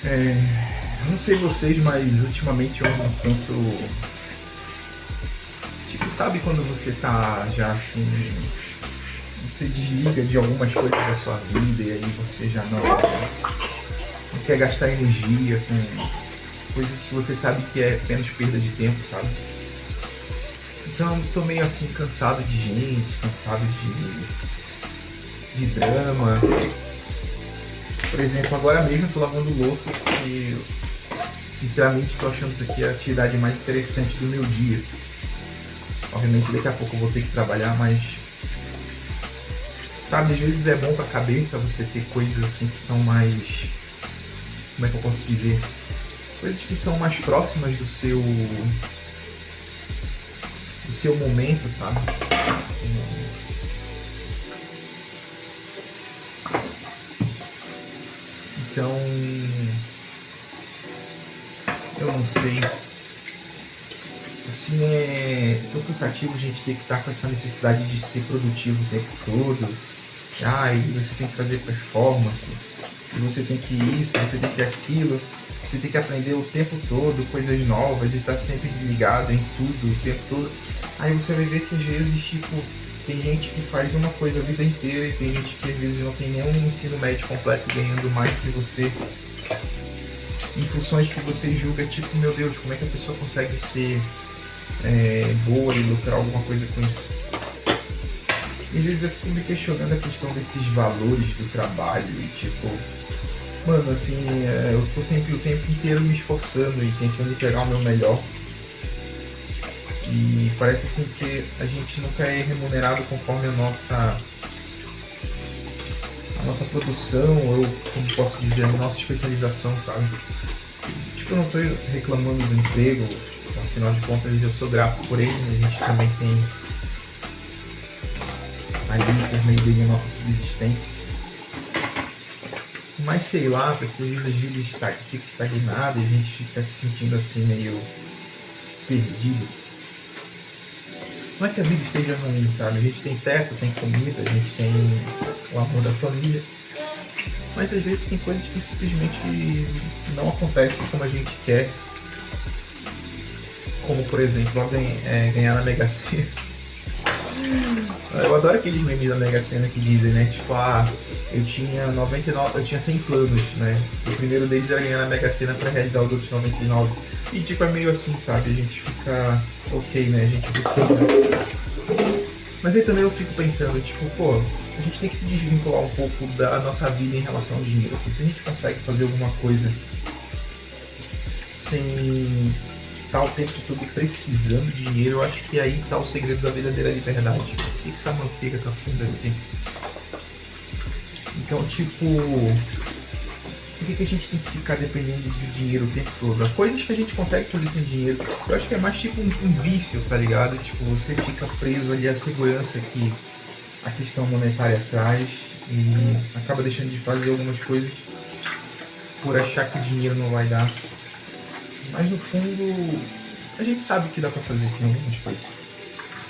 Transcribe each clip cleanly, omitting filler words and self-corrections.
Eu não sei vocês, mas ultimamente eu ando um tanto. Tipo, sabe quando você tá já assim. Você desliga de algumas coisas da sua vida e aí você já não quer gastar energia com coisas que você sabe que é apenas perda de tempo, sabe? Então eu tô meio assim cansado de gente, cansado de drama. Por exemplo, agora mesmo eu tô lavando louça e sinceramente tô achando isso aqui a atividade mais interessante do meu dia. Obviamente daqui a pouco eu vou ter que trabalhar, mas sabe, às vezes é bom pra cabeça você ter coisas assim que são mais. Como é que eu posso dizer? Coisas que são mais próximas do seu momento, sabe? Então, eu não sei. Assim, tão cansativo a gente ter que estar com essa necessidade de ser produtivo o tempo todo. E você tem que fazer performance, e você tem que isso, você tem que aquilo. Você tem que aprender o tempo todo coisas novas e estar sempre ligado em tudo o tempo todo. Aí você vai ver que às vezes, tipo, tem gente que faz uma coisa a vida inteira e tem gente que às vezes não tem nenhum ensino médio completo ganhando mais que você em funções que você julga, tipo, meu Deus, como é que a pessoa consegue ser boa e lucrar alguma coisa com isso? E às vezes eu fico me questionando a questão desses valores do trabalho e tipo, mano, assim, eu tô sempre o tempo inteiro me esforçando e tentando pegar o meu melhor. E parece assim que a gente nunca é remunerado conforme a nossa produção, ou como posso dizer, a nossa especialização, sabe? Tipo, eu não tô reclamando do emprego, afinal de contas eu sou grato por ele, mas a gente também tem ali por meio dele a nossa subsistência. Mas sei lá, parece que às vezes a vida fica estagnada e a gente fica se sentindo assim meio perdido. Não é que a vida esteja ruim, sabe? A gente tem teto, tem comida, a gente tem o amor da família. Mas às vezes tem coisas que simplesmente não acontecem como a gente quer. Como por exemplo, ganhar na Mega Sena. Eu adoro aqueles memes da Mega Sena que dizem, né? Tipo, eu tinha 99, eu tinha 100 planos, né? O primeiro deles era ganhar na Mega Sena pra realizar os outros 99. E tipo, é meio assim, sabe? A gente fica ok, né? A gente precisa. Mas aí também eu fico pensando, tipo, pô, a gente tem que se desvincular um pouco da nossa vida em relação ao dinheiro. Assim, se a gente consegue fazer alguma coisa sem estar o tempo todo precisando de dinheiro, eu acho que aí está o segredo da verdadeira liberdade. O que essa manteiga tá fazendo aqui? Então, tipo, por que a gente tem que ficar dependendo de dinheiro o tempo todo? Há coisas que a gente consegue fazer sem dinheiro. Eu acho que é mais tipo um vício, tá ligado? Tipo, você fica preso ali à segurança que a questão monetária traz e acaba deixando de fazer algumas coisas por achar que o dinheiro não vai dar. Mas no fundo, a gente sabe que dá pra fazer sim algumas coisas.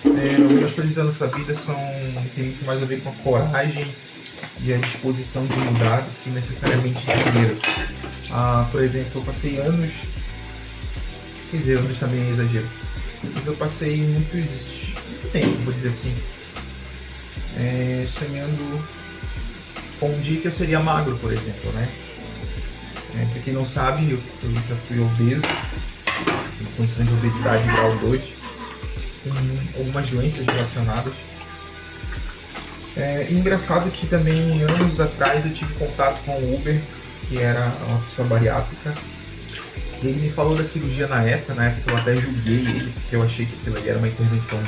Algumas coisas da nossa vida tem muito mais a ver com a coragem e a disposição de mudar do que necessariamente dinheiro. Por exemplo, eu passei anos, quer dizer, anos também é exagero, mas eu passei muito tempo, vou dizer assim, sonhando com um dia que eu seria magro, por exemplo, né? Pra quem não sabe, eu já fui obeso, com condições de obesidade grau 2, com algumas doenças relacionadas. Engraçado que também anos atrás eu tive contato com o Uber, que era uma pessoa bariátrica, e ele me falou da cirurgia na época eu até julguei ele, porque eu achei que aquilo ali era uma intervenção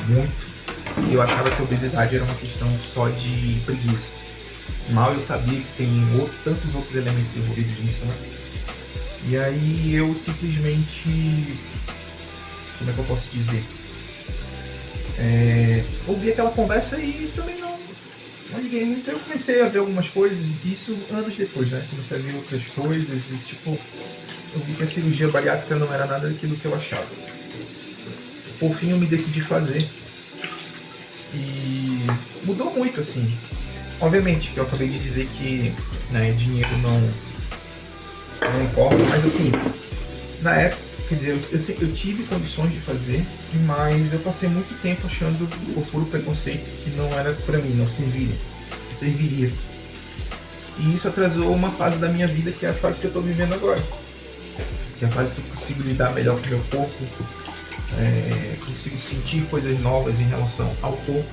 e eu achava que a obesidade era uma questão só de preguiça. Mal eu sabia que tem tantos outros elementos envolvidos nisso, né? E aí eu simplesmente, como é que eu posso dizer? Ouvi aquela conversa e também não liguei muito. Eu comecei a ver algumas coisas, isso anos depois, né? Comecei a ver outras coisas e tipo, eu vi que a cirurgia bariátrica não era nada daquilo que eu achava. Por fim eu me decidi fazer. E mudou muito, assim. Obviamente que eu acabei de dizer que dinheiro não importa, mas assim, na época, quer dizer, eu tive condições de fazer, mas eu passei muito tempo achando por puro preconceito que não era pra mim, não serviria. E isso atrasou uma fase da minha vida, que é a fase que eu tô vivendo agora. Que é a fase que eu consigo lidar melhor com o meu corpo, consigo sentir coisas novas em relação ao corpo.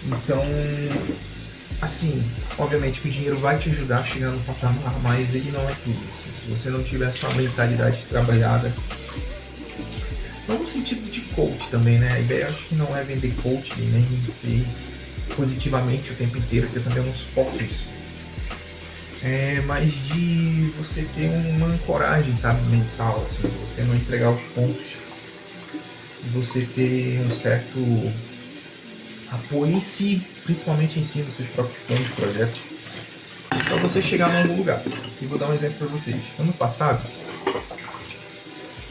Então, assim, obviamente que o dinheiro vai te ajudar a chegar no patamar, mas ele não é tudo. Se você não tiver a sua mentalidade trabalhada, não no sentido de coach também, né? A ideia acho que não é vender coach, nem ser positivamente o tempo inteiro, que eu também não suporto isso. Mas de você ter uma ancoragem, sabe, mental, assim, você não entregar os pontos, você ter um certo apoio em si, principalmente em si, nos seus próprios planos, projetos, para você chegar em algum lugar. E vou dar um exemplo para vocês. Ano passado,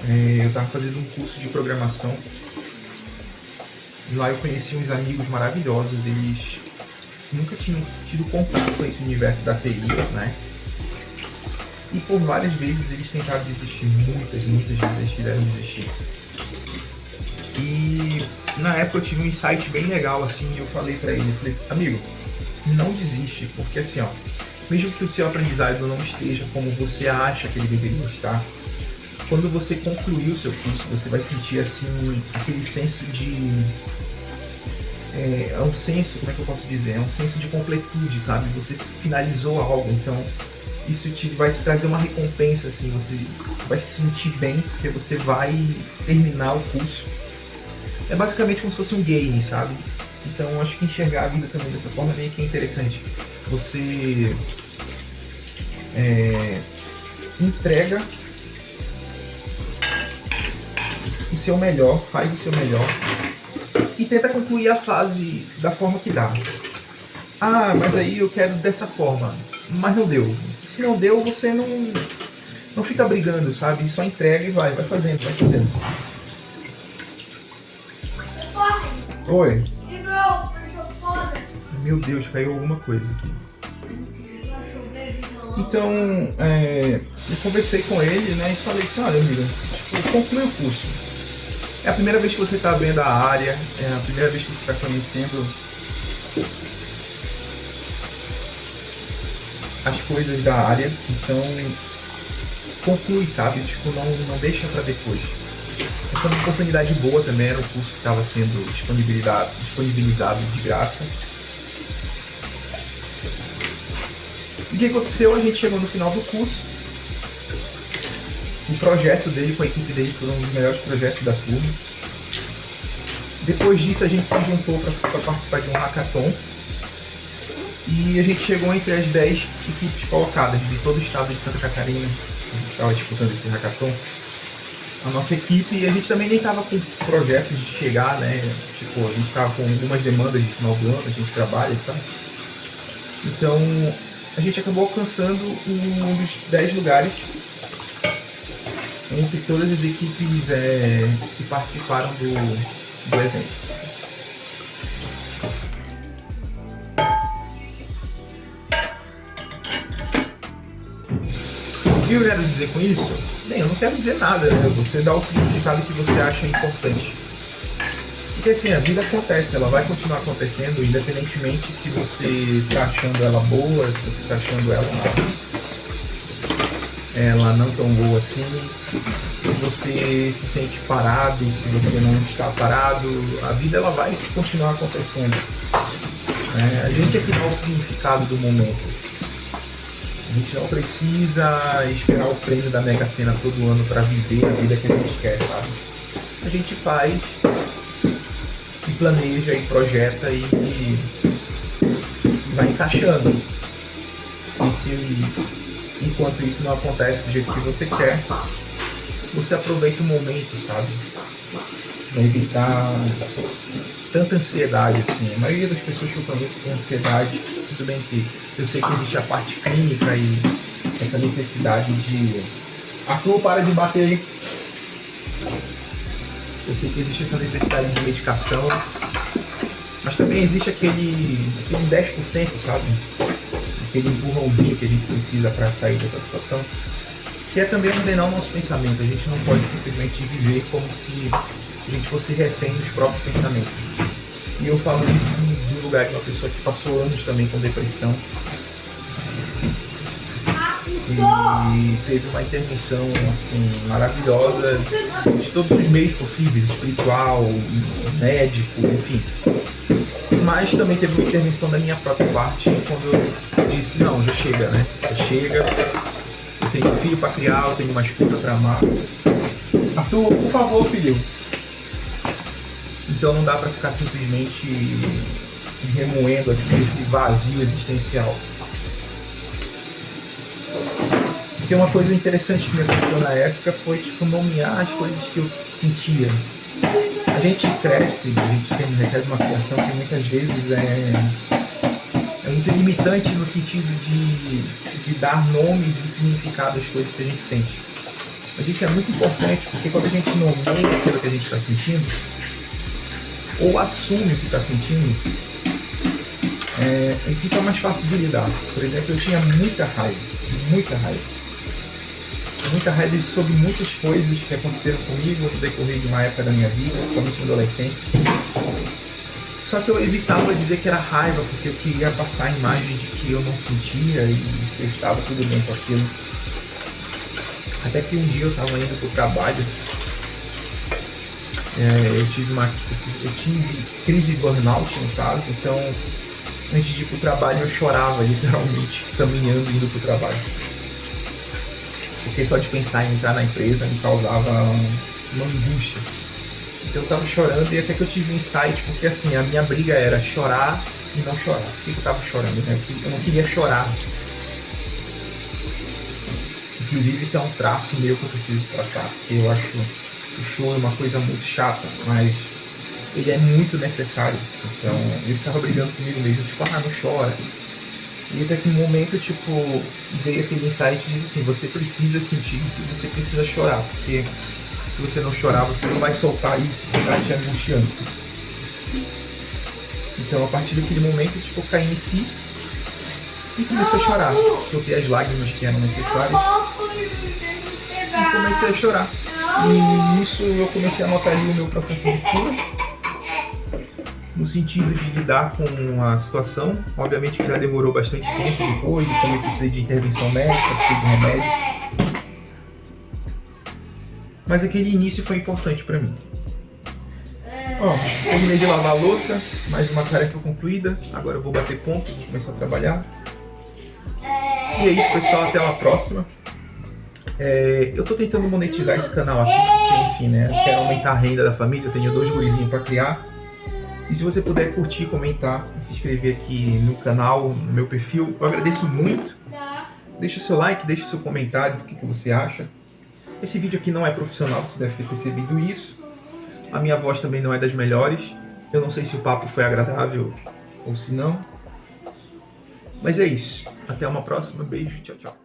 eu estava fazendo um curso de programação. E lá eu conheci uns amigos maravilhosos. Eles nunca tinham tido contato com esse universo da TI, né? E por várias vezes eles tentaram desistir. Muitas vezes eles quiseram desistir. E na época eu tive um insight bem legal, assim, e eu falei pra ele, amigo, não desiste, porque assim, ó, mesmo que o seu aprendizado não esteja como você acha que ele deveria estar, quando você concluir o seu curso, você vai sentir, assim, aquele senso de... é um senso, como é que eu posso dizer? É um senso de completude, sabe? Você finalizou algo, então isso vai te trazer uma recompensa, assim, você vai se sentir bem, porque você vai terminar o curso. É basicamente como se fosse um game, sabe? Então acho que enxergar a vida também dessa forma meio que é interessante. Você entrega o seu melhor, faz o seu melhor e tenta concluir a fase da forma que dá. Ah, mas aí eu quero dessa forma, mas não deu. Se não deu, você não fica brigando, sabe? Só entrega e vai fazendo, vai fazendo. Oi. Meu Deus, caiu alguma coisa aqui. Então, eu conversei com ele, né, e falei assim, olha, amigo, conclui o curso. É a primeira vez que você está vendo a área, é a primeira vez que você está conhecendo as coisas da área, então conclui, sabe? Tipo, não deixa para depois. Essa é uma oportunidade boa também, era um curso que estava sendo disponibilizado de graça. E o que aconteceu? A gente chegou no final do curso. O projeto dele com a equipe dele foi um dos melhores projetos da turma. Depois disso a gente se juntou para participar de um hackathon. E a gente chegou entre as 10 equipes colocadas de todo o estado de Santa Catarina. A gente estava disputando esse hackathon. A nossa equipe, e a gente também nem estava com projetos de chegar, né? Tipo, a gente estava com algumas demandas de final do ano, a gente trabalha e tal. Então, a gente acabou alcançando um dos 10 lugares entre todas as equipes que participaram do evento. O que eu quero dizer com isso? Bem, eu não quero dizer nada, né? Você dá o significado que você acha importante. Porque assim, a vida acontece, ela vai continuar acontecendo, independentemente se você está achando ela boa, se você está achando ela não tão boa assim, se você se sente parado, se você não está parado, a vida ela vai continuar acontecendo. A gente é que dá o significado do momento. A gente não precisa esperar o prêmio da Mega Sena todo ano para viver a vida que a gente quer, sabe? A gente faz e planeja e projeta e vai encaixando. E enquanto isso não acontece do jeito que você quer, você aproveita o momento, sabe? Para evitar tanta ansiedade assim. A maioria das pessoas que eu conheço tem ansiedade, tudo bem que eu sei que existe a parte clínica e essa necessidade de... Arthur, para de bater aí. Eu sei que existe essa necessidade de medicação, mas também existe aqueles 10%, sabe? aquele empurrãozinho que a gente precisa para sair dessa situação, que é também ordenar o nosso pensamento. A gente não pode simplesmente viver como se a gente fosse refém dos próprios pensamentos. E eu falo isso do lugar de uma pessoa que passou anos também com depressão e teve uma intervenção assim, maravilhosa de todos os meios possíveis, espiritual, médico, enfim. Mas também teve uma intervenção da minha própria parte quando eu disse, não, já chega, né? Já chega, eu tenho um filho para criar, eu tenho uma esposa para amar. Arthur, por favor, filho. Então não dá para ficar simplesmente remoendo esse vazio existencial. Porque uma coisa interessante que me aconteceu na época foi tipo, nomear as coisas que eu sentia. A gente cresce, a gente recebe uma criação que muitas vezes é muito limitante no sentido de dar nomes e significado às coisas que a gente sente. Mas isso é muito importante porque quando a gente nomeia aquilo que a gente está sentindo, ou assume o que está sentindo, fica mais fácil de lidar. Por exemplo, eu tinha muita raiva sobre muitas coisas que aconteceram comigo no decorrer de uma época da minha vida, principalmente na adolescência. Só que eu evitava dizer que era raiva, porque eu queria passar a imagem de que eu não sentia e que eu estava tudo bem com aquilo. Até que um dia eu estava indo para o trabalho, eu tive crise de burnout no caso, então antes de ir para o trabalho eu chorava literalmente, caminhando indo para o trabalho. Porque só de pensar em entrar na empresa me causava uma angústia. Então eu tava chorando e até que eu tive um insight, porque assim, a minha briga era chorar e não chorar. Por que eu tava chorando? Né? Eu não queria chorar. Inclusive isso é um traço meu que eu preciso tratar, porque eu acho que o choro é uma coisa muito chata, mas ele é muito necessário. Então eu ficava brigando comigo mesmo, tipo, não chora. E até que um momento, tipo, veio aquele insight e disse assim, você precisa sentir isso, você precisa chorar, porque se você não chorar, você não vai soltar isso, que está te angustiando. Então, a partir daquele momento, tipo, eu caí em si e comecei a chorar. Soltei as lágrimas que eram necessárias e comecei a chorar. E nisso eu comecei a notar ali o meu processo de cura, no sentido de lidar com a situação. Obviamente que já demorou bastante tempo depois, e também precisei de intervenção médica, precisei de remédio. Mas aquele início foi importante para mim. Terminei de lavar a louça, mais uma tarefa concluída. Agora eu vou bater ponto, vou começar a trabalhar. E é isso, pessoal, até uma próxima. Eu tô tentando monetizar esse canal aqui, porque enfim, né, eu quero aumentar a renda da família, eu tenho 2 gurizinhos para criar. E se você puder curtir, comentar e se inscrever aqui no canal, no meu perfil, eu agradeço muito. Deixa o seu like, deixa o seu comentário do que você acha. Esse vídeo aqui não é profissional, você deve ter percebido isso. A minha voz também não é das melhores. Eu não sei se o papo foi agradável ou se não. Mas é isso. Até uma próxima. Beijo. Tchau, tchau.